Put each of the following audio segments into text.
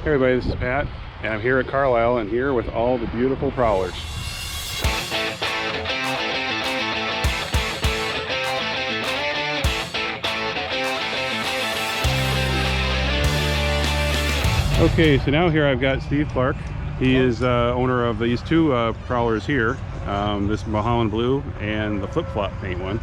Hey everybody, this is Pat, and I'm here at Carlisle and here with all the beautiful Prowlers. Okay, so now here I've got Steve Clark. He is owner of these two Prowlers here, this Mulholland Blue and the flip-flop paint one.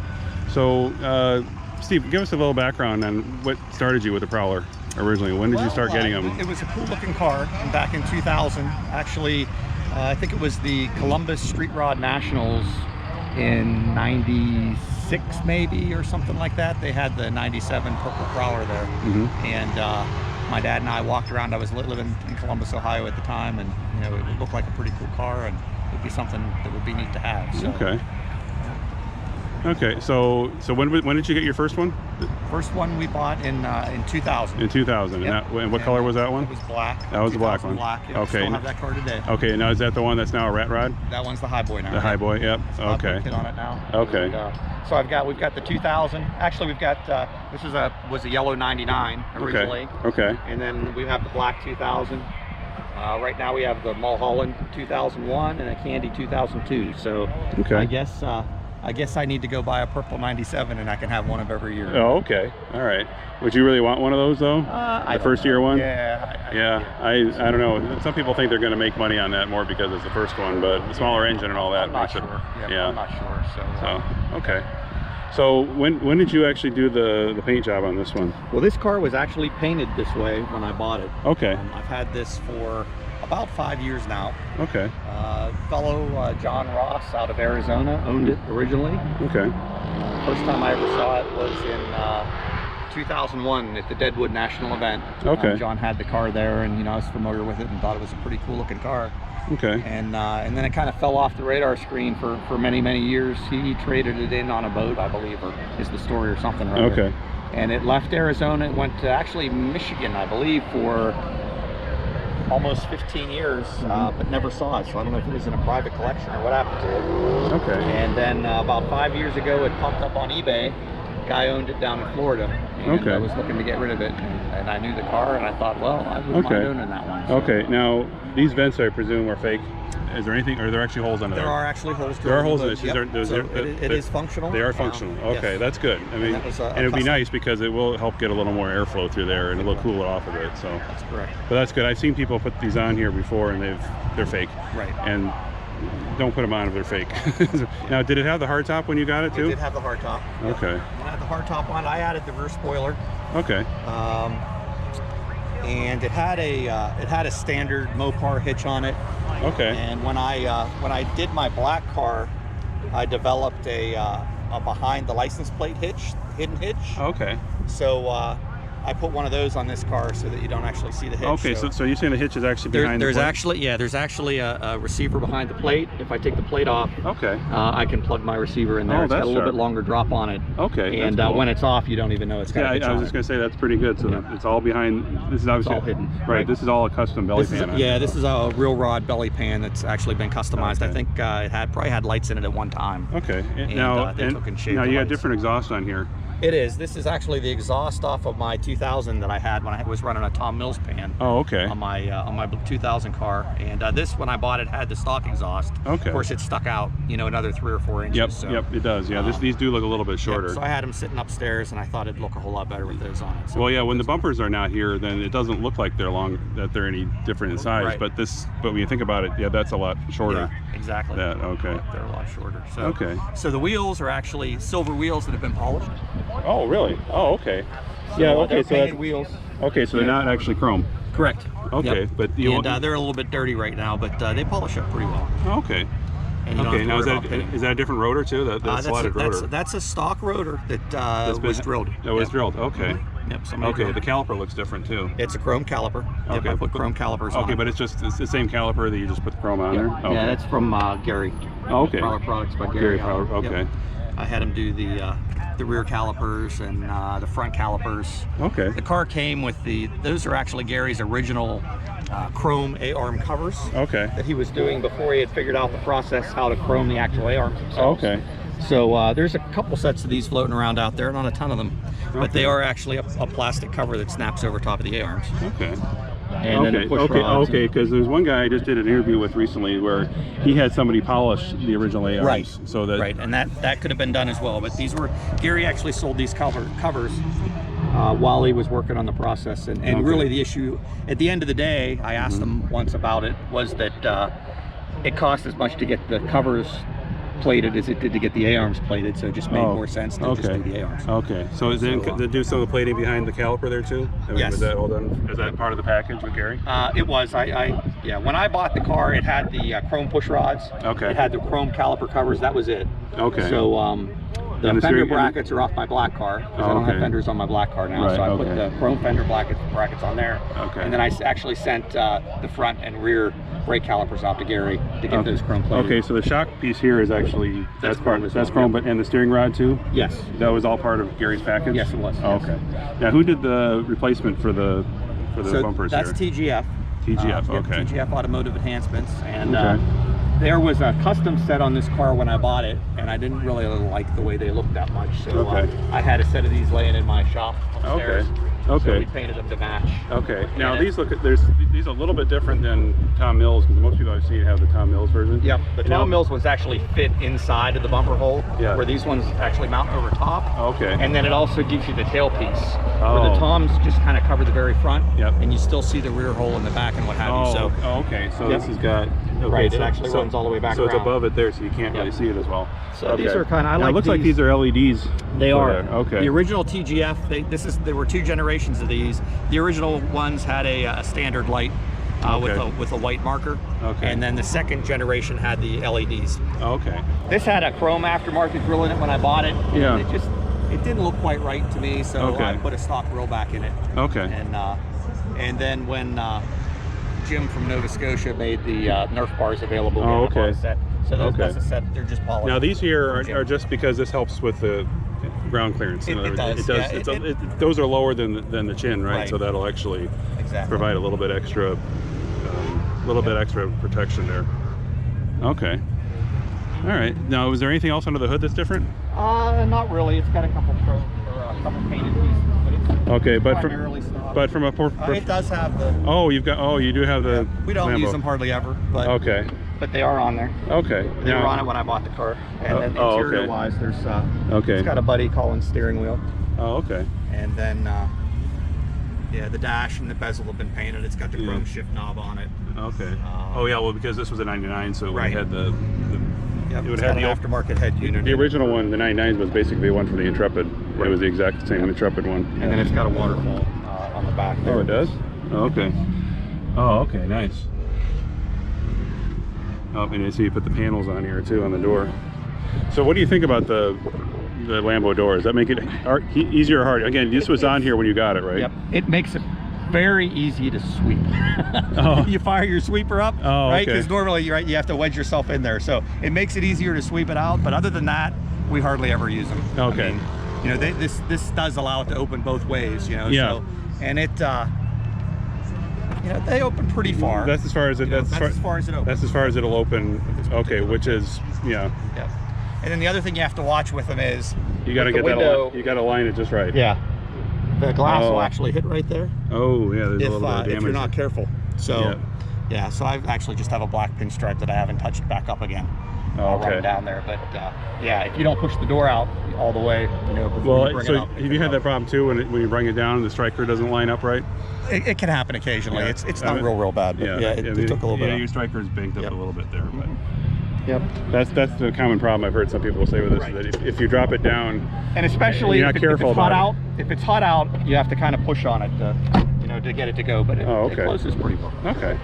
So Steve, give us a little background on what started you with the Prowler originally. When did you start getting them? It was a cool looking car back in 2000. Actually, I think it was the Columbus Street Rod Nationals in 96 maybe, or something like that. They had the 97 purple Prowler there. And my dad and I walked around. I was living in Columbus, Ohio at the time, and you know, it looked like a pretty cool car, and it'd be something that would be neat to have. So. Okay, so when did you get your first one? The first one we bought in 2000. In 2000, Yep. And what color was that one? It was black. That was the black one. Black. Yeah, okay. Still have that car today. Okay, now is that the one that's now a rat rod? That one's the high boy now. The high boy, yep. So okay. Kit on it now. Okay. And, so we've got the 2000. Actually, we've got this was a yellow 99 originally. Okay. And then we have the black 2000. Right now we have the Mulholland 2001 and a Candy 2002. So okay. I guess I need to go buy a purple 97 and I can have one of every year. Oh, okay. All right. Would you really want one of those though? The first year one? Yeah. I don't know. Some people think they're going to make money on that more because it's the first one, but the smaller engine and all that. I'm not sure. Yeah. I'm not sure. So okay. So when did you actually do the paint job on this one? Well, this car was actually painted this way when I bought it. Okay. I've had this for about 5 years now. Okay. Fellow John Ross out of Arizona owned it originally. Okay. First time I ever saw it was in 2001 at the Deadwood National event. Okay. John had the car there, and you know, I was familiar with it and thought it was a pretty cool looking car. Okay. And then it kind of fell off the radar screen for many years. He traded it in on a boat, I believe, or is the story or something. Right? Okay. And it left Arizona. It went to actually Michigan, I believe, for almost 15 years, but never saw it. So I don't know if it was in a private collection or what happened to it. Okay. And then about 5 years ago, it popped up on eBay. Guy owned it down in Florida, and I was looking to get rid of it, and I knew the car, and I thought, well, I wouldn't mind owning that one. So. Okay. Now these vents, I presume, are fake. Is there anything? Are there actually holes under there? There are actually holes. There are holes in it. It is functional. They are functional. Okay, yes. That's good. I mean, and it would be nice because it will help get a little more airflow through there, and it'll cool it off a bit. So that's correct. But that's good. I've seen people put these on here before, and they're fake. Right. And don't put them on if they're fake. Now, did it have the hardtop when you got it too? It did have the hardtop. Okay. When I had the hardtop on, I added the rear spoiler. Okay. And it had a standard Mopar hitch on it. Okay. And when I did my black car, I developed a behind the license plate hitch, hidden hitch. Okay. So I put one of those on this car so that you don't actually see the hitch. Okay, so you're saying the hitch is actually behind the plate? There's actually a receiver behind the plate. If I take the plate off, okay, I can plug my receiver in there. It's got a little bit longer drop on it. Okay. And cool. When it's off, you don't even know it's got a hitch on it. I was just going to say that's pretty good. So it's all behind. This is obviously all hidden. Right. This is all a custom belly pan. This is a real rod belly pan that's actually been customized. Okay. I think it probably had lights in it at one time. Okay. Now you got different exhaust on here. It is. This is actually the exhaust off of my 2000 that I had when I was running a Tom Mills pan. Oh, okay. On my 2000 car, and this, when I bought it, had the stock exhaust. Okay. Of course, it stuck out, another 3 or 4 inches. Yep. So, yep. It does. Yeah. These do look a little bit shorter. Yep, so I had them sitting upstairs, and I thought it'd look a whole lot better with those on it. So well, yeah. When the bumpers are not here, then it doesn't look like they're any different in size. Right. But when you think about it, yeah, that's a lot shorter. Yeah, exactly. Okay. They're a lot shorter. So, okay. So the wheels are actually silver wheels that have been polished. Oh, really? Oh, okay. Yeah, okay, so painted wheels. Okay, so they're not actually chrome. Correct. Okay, yep. But they're a little bit dirty right now, but they polish up pretty well. Okay. Okay, now is that a different rotor too? That slotted rotor. That's a stock rotor that was drilled. That was drilled. Okay. Mm-hmm. Yep. Okay. The caliper looks different too. It's a chrome caliper. Okay. Yep, I put chrome calipers on. Okay, but it's the same caliper that you just put the chrome on there. Okay. Yeah, that's from Gary. Oh, okay. Prowler products by Gary. Prowler. Okay. Yep. I had him do the rear calipers and the front calipers. Okay. The car came with those are actually Gary's original chrome A-arm covers. Okay. That he was doing before he had figured out the process how to chrome the actual A-arms themselves. Okay. So there's a couple sets of these floating around out there, not a ton of them, but they are actually a plastic cover that snaps over top of the A-arms. Okay. and then the push rods. Okay, because there's one guy I just did an interview with recently where he had somebody polish the original ARs. Right. So that and that could have been done as well. But these were, Gary actually sold these covers while he was working on the process. And really the issue, at the end of the day, I asked him once about it, was that it cost as much to get the covers plated as it did to get the A-arms plated, so it just made more sense to just do the A-arms. Okay, so is then they do some of the plating behind the caliper there too? I mean, yes. Was that all done? Is that part of the package with Gary? It was. Yeah. When I bought the car, it had the chrome push rods. Okay. It had the chrome caliper covers. That was it. Okay. So the fender brackets are off my black car because I don't have fenders on my black car now. Right, so I put the chrome fender brackets on there. Okay. And then I actually sent the front and rear brake calipers out to Gary to get those chrome plated. Okay, so the shock piece here is actually that's chrome, but and the steering rod too. Yes. That was all part of Gary's package. Yes, it was. Oh, okay. Now, who did the replacement for the bumpers that's here? TGF. TGF. Okay. TGF Automotive Enhancements, and there was a custom set on this car when I bought it, and I didn't really like the way they looked that much. So I had a set of these laying in my shop upstairs. Okay. So we painted them to match. Okay. Now these these are a little bit different than Tom Mills, because most people I've seen have the Tom Mills version. Yep. The Tom Mills ones actually fit inside of the bumper hole, where these ones actually mount over top. Okay. And then it also gives you the tailpiece, where the Toms just kind of cover the very front, and you still see the rear hole in the back and what have you. So. Okay. So this has got. Right. It actually runs all the way back. So around. it's above it there, so you can't really see it as well. So these are kind of. It looks like these are LEDs. They are. Okay. The original TGF. There were two generations of these. The original ones had a standard light with a white marker. Okay. And then the second generation had the LEDs. Okay. This had a chrome aftermarket grill in it when I bought it. Yeah. It didn't look quite right to me, so I put a stock grill back in it. Okay. And then when Jim from Nova Scotia made the Nerf Bars available, I bought a set. So that's a set. They're just polished. Now these here are just because this helps with the ground clearance. It does. Those are lower than the chin, right? So that'll actually provide a little bit extra, protection there. Okay. All right. Now, is there anything else under the hood that's different? Not really. It's got a couple painted pieces, but it's okay. primarily stock. But from a it does have the. You do have the. We don't Lambo. use them hardly ever, but but they are on there. Okay. They were on it when I bought the car. And then interior-wise, there's it's got a Buddy Collins steering wheel. Oh, okay. And then the dash and the bezel have been painted. It's got the chrome shift knob on it. Okay. Well, because this was a 99, so it had the it would have the aftermarket head unit. The original one, the 99 was basically one from the Intrepid. It was the exact same Intrepid one. And then it's got a waterfall on the back there. Oh, it does? Oh, okay. Oh, okay, nice. Oh, and so you put the panels on here too on the door. So what do you think about the Lambo doors? Does that make it easier or harder? Again, this was on here when you got it, right? Yep. It makes it very easy to sweep. You fire your sweeper up, right? Because normally you have to wedge yourself in there. So it makes it easier to sweep it out. But other than that, we hardly ever use them. Okay. I mean, this does allow it to open both ways. Yeah. So, and it. They open pretty far. That's as far as it. That's as far as it opens. That's as far as it'll open. Okay, which is Yep. And then the other thing you have to watch with them is you got to get window, that. You got to line it just right. Yeah. The glass will actually hit right there. Oh yeah, there's a little bit of damage if you're not careful. So so I actually just have a black pinstripe that I haven't touched back up again. I'll run down there, but if you don't push the door out all the way, before you bring it up. Have you had that problem too when you bring it down and the striker doesn't line up right? It can happen occasionally. It's not real bad. But it took a little bit. Your striker's banked up a little bit there, but. Yep. That's the common problem I've heard some people say with this, is that if you drop it down, and especially if it's hot out, you have to kind of push on it to get it to go, but it closes pretty well. Okay.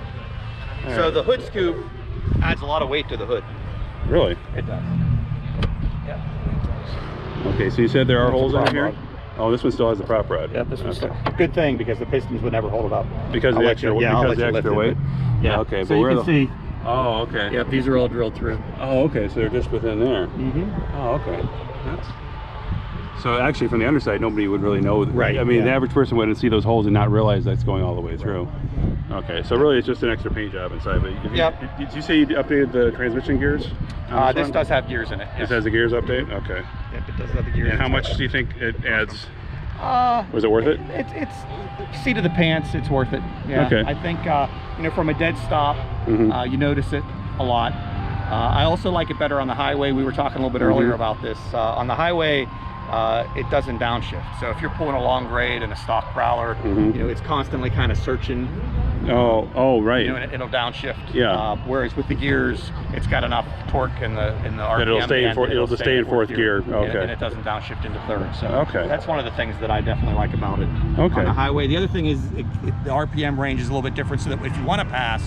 So the hood scoop adds a lot of weight to the hood. Really? It does. Yeah. Okay, so you said there are holes in here? Oh, this one still has a prop rod. Yeah, this one's still. Good thing, because the pistons would never hold it up. Because of the extra weight? Yeah. Okay, so you can see. Oh, okay. Yep, these are all drilled through. Oh, okay, so they're just within there. Oh, okay. So actually, from the underside, nobody would really know. Right. I mean, the average person wouldn't see those holes and not realize that's going all the way through. Okay, so really it's just an extra paint job inside. But did you say you updated the transmission gears? This does have gears in it. Yes. This has a gears update? Okay. Yep, it does have the gears. And how much do you think it adds? Was it worth it? It's seat of the pants. It's worth it. Yeah. Okay. I think you know, from a dead stop, Mm-hmm. you notice it a lot. I also like it better on the highway. We were talking a little bit earlier about this. On the highway, it doesn't downshift. So if you're pulling a long grade in a stock Prowler, you know, it's constantly kind of searching. Oh, right. You know, and it'll downshift. Yeah. Whereas with the gears, it's got enough torque in the RPM That it'll stay in it'll just stay in fourth gear. Okay. And it doesn't downshift into third. So Okay. that's one of the things that I definitely like about it. Okay. On the highway, the other thing is the RPM range is a little bit different, so that if you want to pass,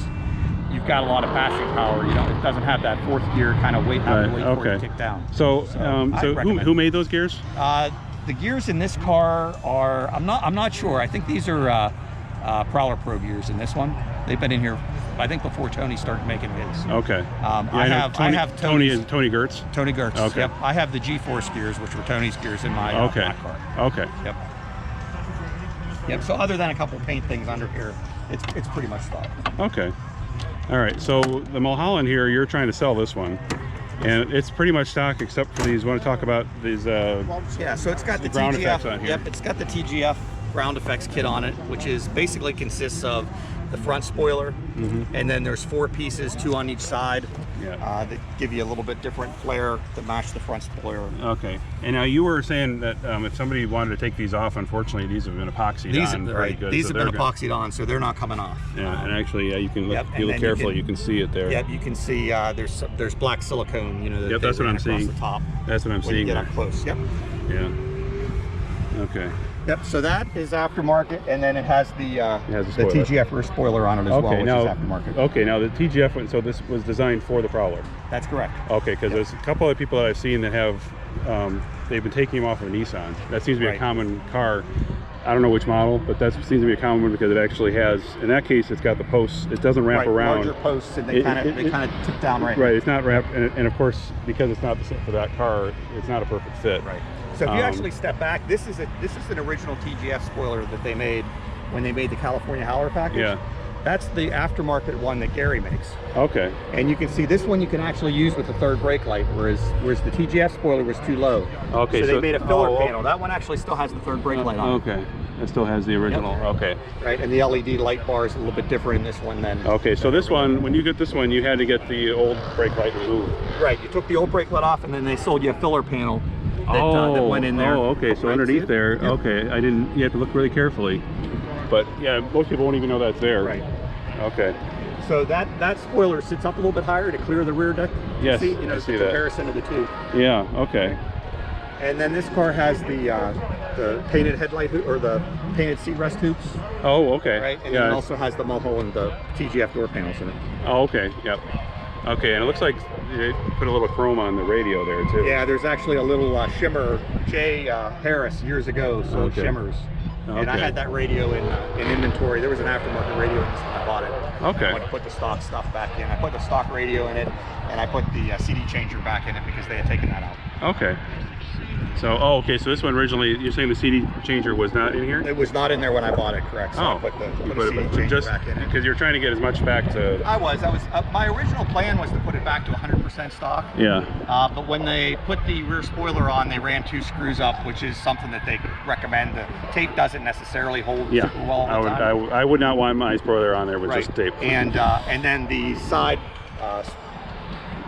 you've got a lot of passing power. You know, it doesn't have that fourth gear kind of wait for it to kick down. So, who made those gears? The gears in this car are I'm not sure. I think these are Prowler Pro gears in this one. They've been in here, I think, before Tony started making his. Okay. I have Tony Gertz. Tony Gertz. Okay. Yep. I have the G-Force gears, which were Tony's gears in my black car. Okay. Yep. Yep. So other than a couple paint things under here, it's pretty much stock. Okay. All right. So the Mulholland here, you're trying to sell this one, and it's pretty much stock except for these. Want to talk about these? Yeah. So it's got the ground TGF. effects on here. Yep. It's got the TGF ground effects kit on it, which is basically consists of the front spoiler, and then there's 4 pieces, 2 on each side, that give you a little bit different flare to match the front spoiler. Okay. And now you were saying that if somebody wanted to take these off, unfortunately these have been epoxied on. Right. These have been epoxied on, so they're not coming off. Yeah. And actually, you can look. Yep, If you look carefully, you can see it there. Yep. You can see there's black silicone. You know. Yep. That's what I'm seeing. The top. That's what I'm when seeing. You get up close. Yep. Yeah. Okay. Yep. So that is aftermarket, and then it has the TGF rear spoiler on it as well, which is aftermarket. Okay. Now the TGF one. So this was designed for the Prowler. That's correct. Okay, because there's a couple of people that I've seen that have, they've been taking them off of Nissan. That seems to be a common car. I don't know which model, but that seems to be a common one because it actually has, in that case, it's got the posts. It doesn't wrap around. Larger posts, and they kind of tip down right. Right, it's not wrapped, and of course, because it's not the fit for that car, it's not a perfect fit. Right. So if you actually step back, this is an original TGF spoiler that they made when they made the California Howler package. Yeah. That's the aftermarket one that Gary makes. Okay. And you can see this one you can actually use with the third brake light, whereas the TGF spoiler was too low. Okay. So they made a filler panel. That one actually still has the third brake light on. Okay. It still has the original. Yep. Okay. Right, and the LED light bar is a little bit different in this one than. Okay, so this one, when you get this one, you had to get the old brake light removed. Right. You took the old brake light off, and then they sold you a filler panel that went in there. Oh, okay. So underneath there, okay. I didn't. You have to look really carefully. But yeah, most people won't even know that's there. Right. Okay. So that spoiler sits up a little bit higher to clear the rear deck. Yes, see, I see the comparison of the two. Yeah. Okay. And then this car has the painted headlight or the painted seat rest hoops. Oh, okay. Right. And then it also has the Mulholland TGF door panels in it. Oh, okay. Yep. Okay, and it looks like they put a little chrome on the radio there too. Yeah, there's actually a little shimmer. Jay Harris years ago sold shimmers. Okay. And I had that radio in inventory. There was an aftermarket radio in this when I bought it. Okay. I went to put the stock stuff back in. I put the stock radio in it, and I put the CD changer back in it because they had taken that out. Okay. So, okay. So this one originally, you're saying the CD changer was not in here? It was not in there when I bought it, correct? So I put the CD changer back in it. Because you're trying to get as much back to... I was. My original plan was to put it back to 100% stock. Yeah. But when they put the rear spoiler on, they ran 2 screws up, which is something that they recommend. The tape doesn't necessarily hold super well all the time. I would not want my spoiler on there with just tape. And then the side...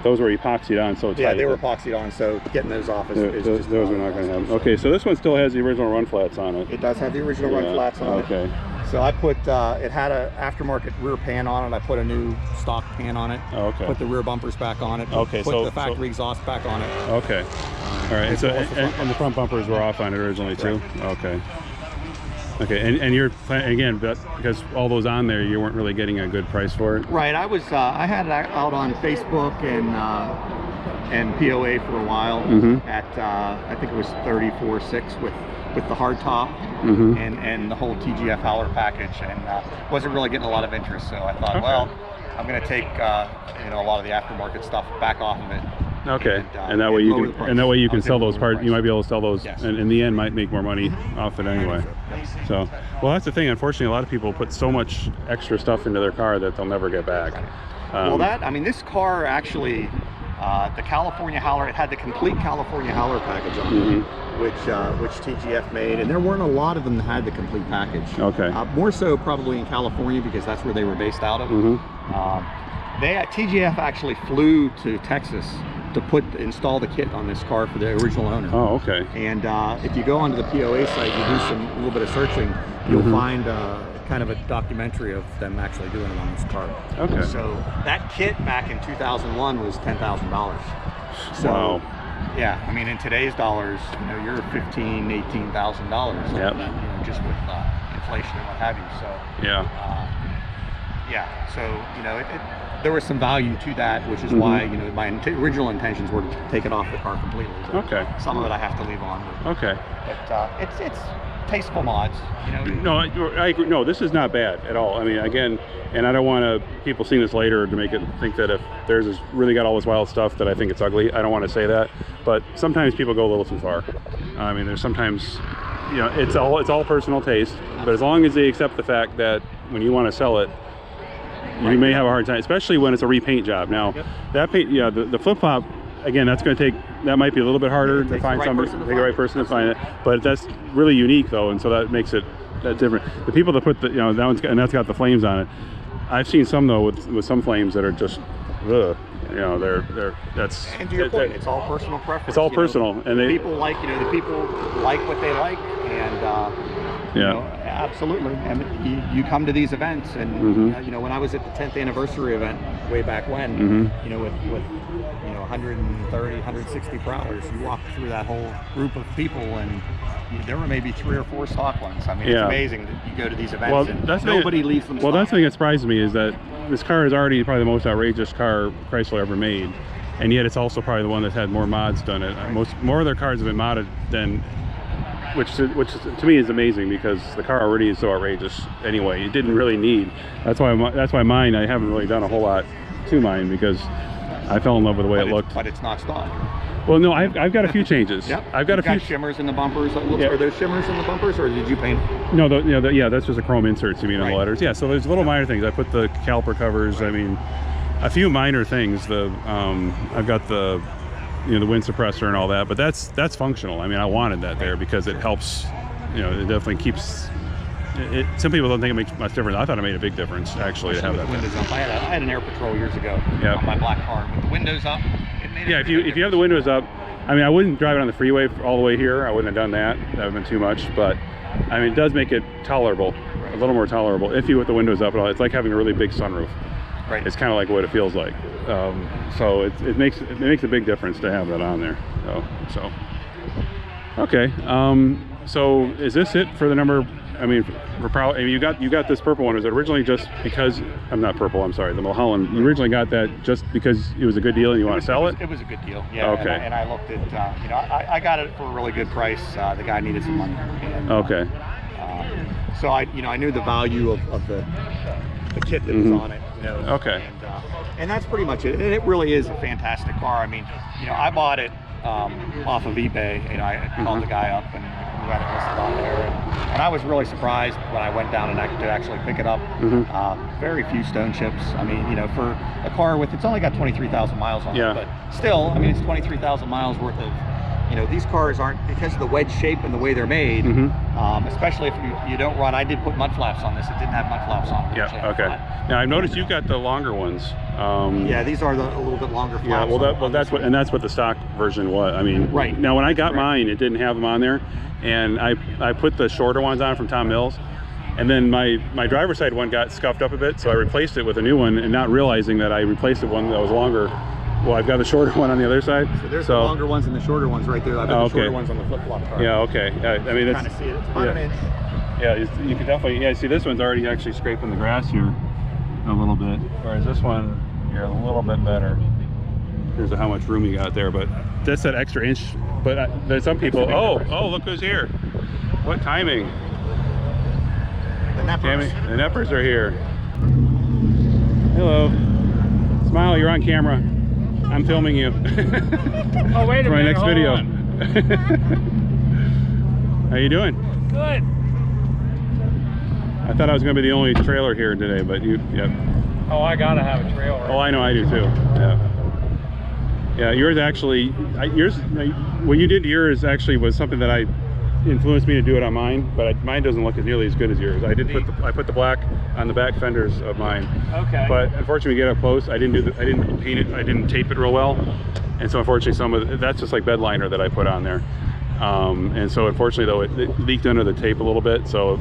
those were epoxied on so tight. Yeah, they were epoxied on, so getting those off is just... Those are not going to happen. Okay, so this one still has the original run flats on it. It does have the original run flats on it. Okay. So I put, it had an aftermarket rear pan on it. I put a new stock pan on it. Okay. Put the rear bumpers back on it. Okay. Put the factory exhaust back on it. Okay. All right. And the front bumpers were off on it originally too? Right. Okay. Okay, and you're again, because all those on there, you weren't really getting a good price for it. Right, I had it out on Facebook and POA for a while at I think it was 34.6 with the hardtop and the whole TGF Howler package, and wasn't really getting a lot of interest. So I thought, well, I'm going to take a lot of the aftermarket stuff back off of it. Okay, and that way you can sell those parts. You might be able to sell those, and in the end, might make more money off it anyway. So, well, that's the thing. Unfortunately, a lot of people put so much extra stuff into their car that they'll never get back. Well, I mean, this car actually, The California Howler, it had the complete California Howler package on it, which TGF made, and there weren't a lot of them that had the complete package. Okay. More so probably in California because that's where they were based out of. TGF actually flew to Texas to install the kit on this car for the original owner. Oh, okay. And if you go onto the POA site, you do a little bit of searching, you'll find kind of a documentary of them actually doing it on this car. Okay. So that kit back in 2001 was $10,000. So, wow. Yeah, I mean, in today's dollars, you know, you're $15,000, $18,000. Yep. You know, just with inflation and what have you. So. Yeah. Yeah. So you know, there was some value to that, which is why, you know, my original intentions were to take it off the car completely. So Okay. Some of it I have to leave on. Okay. But it's tasteful mods, you know. No, I agree. No, this is not bad at all. I mean, again, and I don't want people seeing this later to make it think that if theirs has really got all this wild stuff that I think it's ugly. I don't want to say that, but sometimes people go a little too far. I mean, there's sometimes, you know, it's all personal taste, but as long as they accept the fact that when you want to sell it, you may have a hard time, especially when it's a repaint job. Now, that paint, yeah, the flip-flop, again, that's going to take, that might be a little bit harder to find somebody, take the right person to find it, but that's really unique though, and so that makes it that different. The people that put the, you know, that's got the flames on it. I've seen some though with some flames that are just, ugh, you know, that's. And to your point, it's all personal preference. It's all personal, and the people like what they like, and you know, absolutely. And you come to these events, and you know, when I was at the 10th anniversary event way back when, you know, with you know 130, 160 Prowlers, you walk through that whole group of people, and there were maybe 3 or 4 stock ones. I mean, it's amazing that you go to these events and nobody leaves them. Well, that's the thing that surprised me, is that this car is already probably the most outrageous car Chrysler ever made, and yet it's also probably the one that's had more mods done it. More of their cars have been modded than. Which to me is amazing, because the car already is so outrageous anyway. It didn't really need. That's why mine, I haven't really done a whole lot to mine, because I fell in love with the way it looked. But it's not stock. Well, no, I've got a few changes. Yep. I've got a few shimmers in the bumpers. Are those shimmers in the bumpers, or did you paint? No, yeah, that's just a chrome insert, you mean, on the letters. Yeah, so there's little minor things. I put the caliper covers. I mean, a few minor things. I've got the, you know, the wind suppressor and all that, but that's functional. I mean, I wanted that there because it helps, you know, it definitely keeps it. Some people don't think it makes much difference. I thought it made a big difference, actually, to have that. Windows up. I had an Air Patrol years ago on my black car with the windows up. It made if you have the windows up, I mean, I wouldn't drive it on the freeway all the way here. I wouldn't have done that. That would have been too much. But I mean, it does make it tolerable, a little more tolerable if you with the windows up at all. It's like having a really big sunroof. Right. It's kind of like what it feels like. So it makes a big difference to have that on there. So okay. So is this it for the number? I mean, for Prowler, I mean, you got this purple one. Was it originally just because I'm not purple? I'm sorry, the Mulholland. You originally got that just because it was a good deal and you want to sell it? It was a good deal. Yeah. Okay. And I looked at, you know, I got it for a really good price. The guy needed some money. And, okay. So I knew the value of the kit that was on it. You know, okay. And that's pretty much it. And it really is a fantastic car. I mean, you know, I bought it off of eBay. You know, I called the guy up and we got it listed on there. And I was really surprised when I went down and to actually pick it up. Very few stone chips. I mean, you know, for a car with, it's only got 23,000 miles on it, but still, I mean, it's 23,000 miles worth of, you know, these cars aren't, because of the wedge shape and the way they're made, especially if you don't run. I did put mud flaps on this. It didn't have mud flaps on it. Yeah, okay. Now I've noticed you've got the longer ones. Yeah, these are a little bit longer flaps. Yeah, well that's what the stock version was. I mean, right. Now when I got mine, it didn't have them on there, and I put the shorter ones on from Tom Mills, and then my driver's side one got scuffed up a bit, so I replaced it with a new one, and not realizing that I replaced it one that was longer. Well, I've got the shorter one on the other side. So there's the longer ones and the shorter ones right there. I've got the shorter ones on the flip-flop car. Yeah, okay. I mean, it's kind of see it. It's about an inch. Yeah, you can definitely. Yeah, see, this one's already actually scraping the grass here a little bit, whereas this one here a little bit better. Here's how much room you got there, but that's that extra inch. But there's some people. Oh, look who's here! What timing? The Neppers. Tammy, the Neppers are here. Hello. Smile. You're on camera. I'm filming you. Oh, wait a minute. For my next video. How you doing? Good. I thought I was going to be the only trailer here today, but you, Oh, I gotta have a trailer. Oh, I know, I do too. Yeah. Yeah, yours actually, when you did yours actually was something that I influenced me to do it on mine, but mine doesn't look nearly as good as yours. I put the black on the back fenders of mine. Okay. But unfortunately, we get up close. I didn't paint it. I didn't tape it real well, and so unfortunately, that's just like bed liner that I put on there. And so unfortunately though it leaked under the tape a little bit, so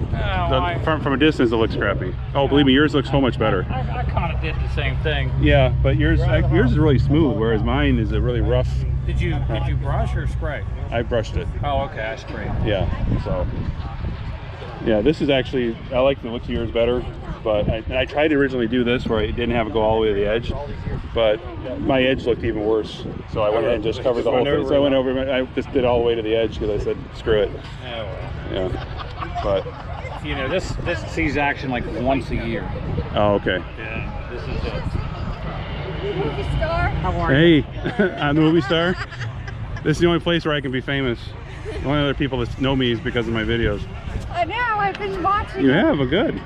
from a distance it looks crappy. Oh, believe me, yours looks so much better. I kind of did the same thing. Yeah, but yours is really smooth, whereas mine is a really rough. Did you brush or spray? I brushed it. Oh, okay, I sprayed. Yeah, so yeah, this is actually, I like the look of yours better, but I tried to originally do this where it didn't have it go all the way to the edge, but my edge looked even worse, so I went ahead and just covered the whole thing. So I went over, I just did all the way to the edge because I said screw it. Yeah, but you know, this sees action like once a year. oh, okay. Yeah, this is it. Movie star. How are you? Hey, I'm the movie star. This is the only place where I can be famous. The only other people that know me is because of my videos. I know, I've been watching. You have, a good.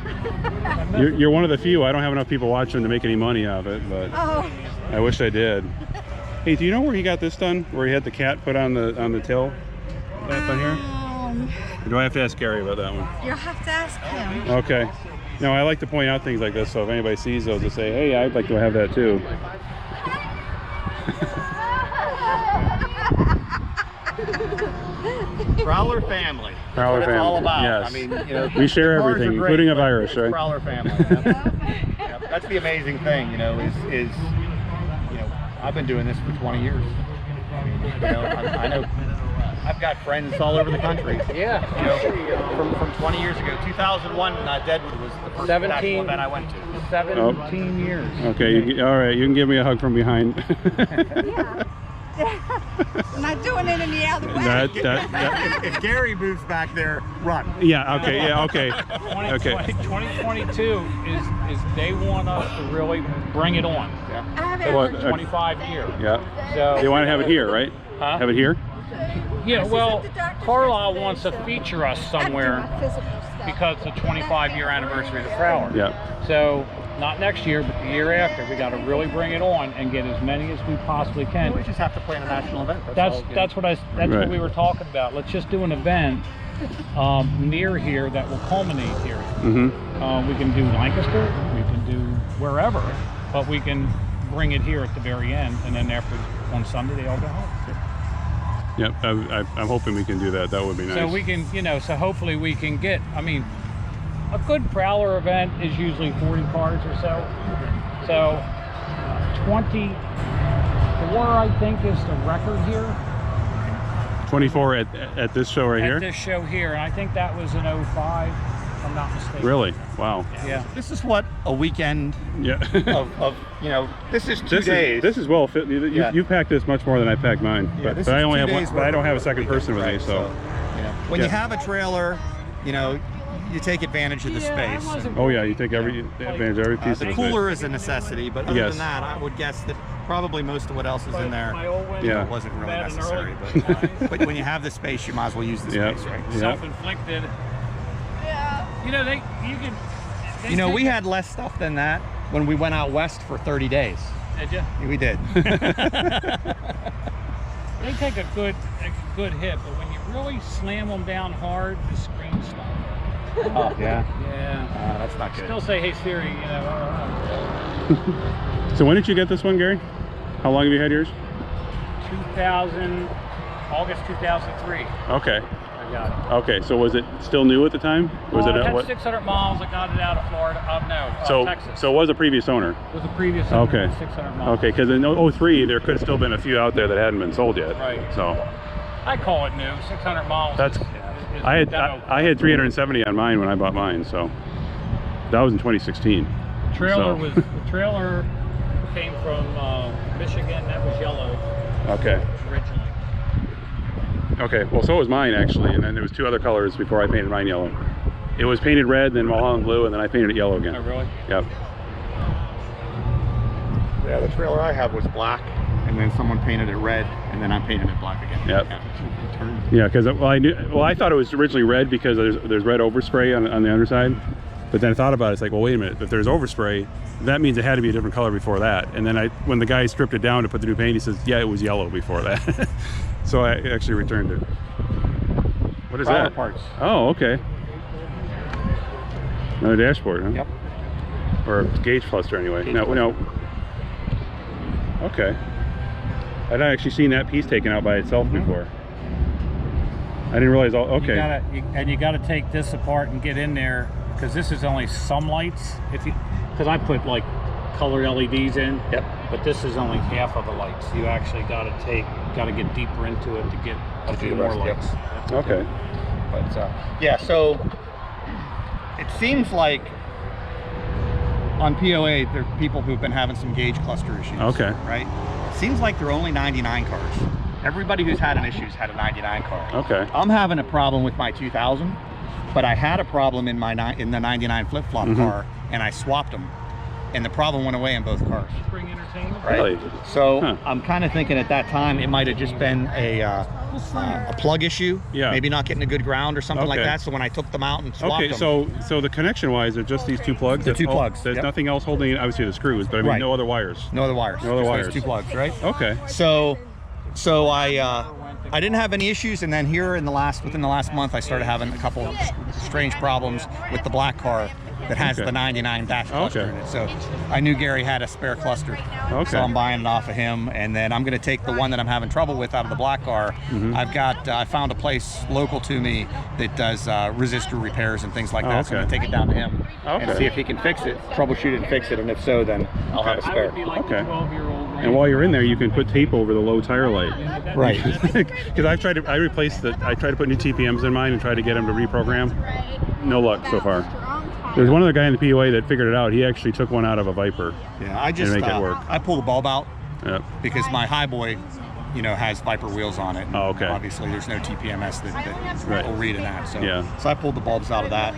You're one of the few. I don't have enough people watching to make any money off it, but Oh. I wish I did. Hey, do you know where he got this done? Where he had the cat put on the till up on here? Or do I have to ask Gary about that one? You'll have to ask him. Okay. No, I like to point out things like this, so if anybody sees those, to say, hey, I'd like to have that too. Prowler family. Prowler That's what family. it's all about. Yes. I mean, you know, We share the cars everything, are great, including a but virus, it's right? Prowler family. Yep. That's the amazing thing, is you know, I've been doing this for 20 years. You know, I know I've got friends all over the country. Yeah. You know, from 20 years ago, 2001, Deadwood was the first 17 national event I went to. 17 years. Okay, all right, you can give me a hug from behind. Yeah. I'm not doing it any other way. that, If Gary moves back there, run. yeah, okay, yeah, okay. 2022 is they want us to really bring it on. I haven't What, ever- 25 years. Yeah. So They want to have it here, right? Huh? Have it here? yeah, well, Carlisle wants to feature us somewhere physical stuff. because it's the 25-year anniversary of the Prowler. Yeah. So not next year, but the year after, we got to really bring it on and get as many as we possibly can. We just have to plan a national event. That's all, what Right. we were talking about. Let's just do an event near here that will culminate here. Mm-hmm. We can do Lancaster, we can do wherever, but we can bring it here at the very end, and then after on Sunday they all go home. Yep, I'm hoping we can do that. That would be nice. So we can, you know, so hopefully we can get. I mean, a good Prowler event is usually 40 cars or so. So 24, I think, is the record here. 24 at this show right At here? this show here, and I think that was in 05, if I'm not mistaken. Really? Wow. Yeah. This is what a weekend Yeah. of you know, this is 2 days. This is well fit. You packed this much more than I packed mine. Yeah, this but I is only 2 have one. days But I worth don't of have a second person with me, right, so. you know, when Yeah. you have a trailer, you know, you take advantage of the space. Oh yeah, you take advantage of every piece of The it. cooler is a necessity, but other Yes. than that, I would guess that probably most of what else is in there Yeah. wasn't really Bad and necessary. early. But when you have the space, you might as well use the Yeah. space, right? Yeah. Self-inflicted. Yeah. You know, they You know, we had less stuff than that when we went out west for 30 days. Did you? We did. They take a good hit, but when you really slam them down hard, the screen stops. Oh, yeah. Yeah. That's not good. Still say, hey Siri, you know. So when did you get this one, Gary? How long have you had yours? 2000, August 2003. Okay. I got it. Okay. So was it still new at the time? Was it it had what? 600 miles. I got it out of Florida. Texas. So it was a previous owner. It was a previous Okay. 600 miles. Okay, because in 03 there could have still been a few out there that hadn't been sold yet. Right. So I call it new. 600 miles. That's- is I had demo. I had 370 on mine when I bought mine. So that was in 2016. Trailer so. the trailer came from Michigan. That was yellow Okay. originally. Okay. Well, so was mine actually, and then there was 2 other colors before I painted mine yellow. It was painted red, then Mulholland Blue, and then I painted it yellow again. Oh, really? Yep. Yeah, the trailer I have was black, and then someone painted it red, and then I painted it black again. Yep. Yeah. Yeah, because I thought it was originally red because there's red overspray on the underside, But then I thought about it, it's like, well, wait a minute, if there's overspray, that means it had to be a different color before that. And then when the guy stripped it down to put the new paint, he says, yeah, it was yellow before that. So I actually returned it. What is Prowler that? parts. Oh, okay. Another dashboard, huh? Yep. Or a gauge cluster anyway. Gauge No, cluster. no. Okay. I'd actually seen that piece taken out by itself before. I didn't realize all, okay. You gotta take this apart and get in there, because this is only some lights. Because I put like colored LEDs in. Yep. But this is only half of the lights. You actually gotta get deeper into it to get a few the more rest, yep. lights. Okay. But yeah, so it seems like on POA there are people who've been having some gauge cluster issues. Okay. Right? Seems like they're only 99 cars. Everybody who's had an issue's had a 99 car. Okay. I'm having a problem with my 2000, but I had a problem in the 99 flip-flop car, and I swapped them, and the problem went away in both cars. Spring entertainment. Right? Really? So Huh. I'm kind of thinking at that time it might have just been a plug issue. Yeah. Maybe not getting a good ground or something like Okay. that. So when I took them out and swapped Okay, them. so the connection wise, they're just these two plugs? The That's two all- plugs, There's yep. nothing else holding it, obviously the screws, but I mean Right. no other wires. No other wires. No other Just wires. those two plugs, right? Okay. So I didn't have any issues, and then here within the last month, I started having a couple of strange problems with the black car that has Okay. the 99 dash cluster Okay. in it. So I knew Gary had a spare cluster. Okay. So I'm buying it off of him, and then I'm going to take the one that I'm having trouble with out of the black car. Mm-hmm. I found a place local to me that does resistor repairs and things like that. So I'm okay. going to take it down to him and Okay. see if he can fix it, troubleshoot it and fix it, and if so, then I'll have a I spare. would be like Okay. a 12-year-old. And while you're in there, you can put tape over the low tire light. Right. Because I tried to put new TPMs in mine and tried to get them to reprogram. No luck so far. There's one other guy in the POA that figured it out. He actually took one out of a Viper. Yeah, I just make it work. I pull the bulb out Yep. because my Highboy, has Viper wheels on it. Oh, okay. Obviously, there's no TPMS that Right. will read in that. So, Yeah. so I pulled the bulbs out of that.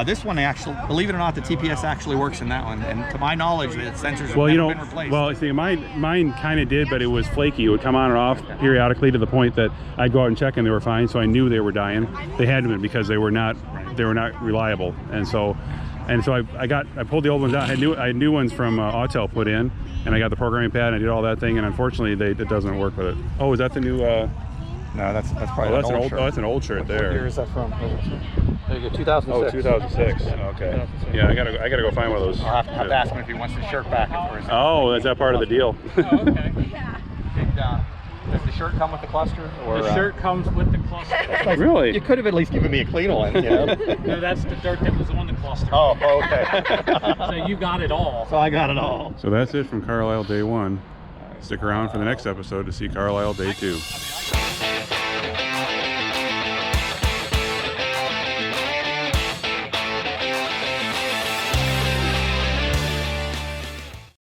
This one actually, believe it or not, the TPS actually works in that one. And to my knowledge, the sensors have Well, never been replaced. well, see, mine kind of did, but it was flaky. It would come on and off periodically to the point that I'd go out and check and they were fine. So I knew they were dying. They had been because they were not reliable. And so I pulled the old ones out. I had new ones from Autel put in, and I got the programming pad and I did all that thing. And unfortunately, it doesn't work with it. Oh, is that the new? no, that's probably that's an old. shirt. Oh, that's an old shirt What year there. is that from? There you go, 2006. Oh, 2006. Okay. Yeah, I gotta go find one of those. I'll have to ask him if he wants the shirt back. Or is it- Oh, is that part of the deal? Oh, okay. Does the shirt come with the cluster? Or, The shirt comes with the cluster. Really? You could have at least given me a clean one. No, that's the dirt that was on the cluster. Oh, okay. So you got it all. So I got it all. So that's it from Carlisle Day 1. Stick around for the next episode to see Carlisle Day 2.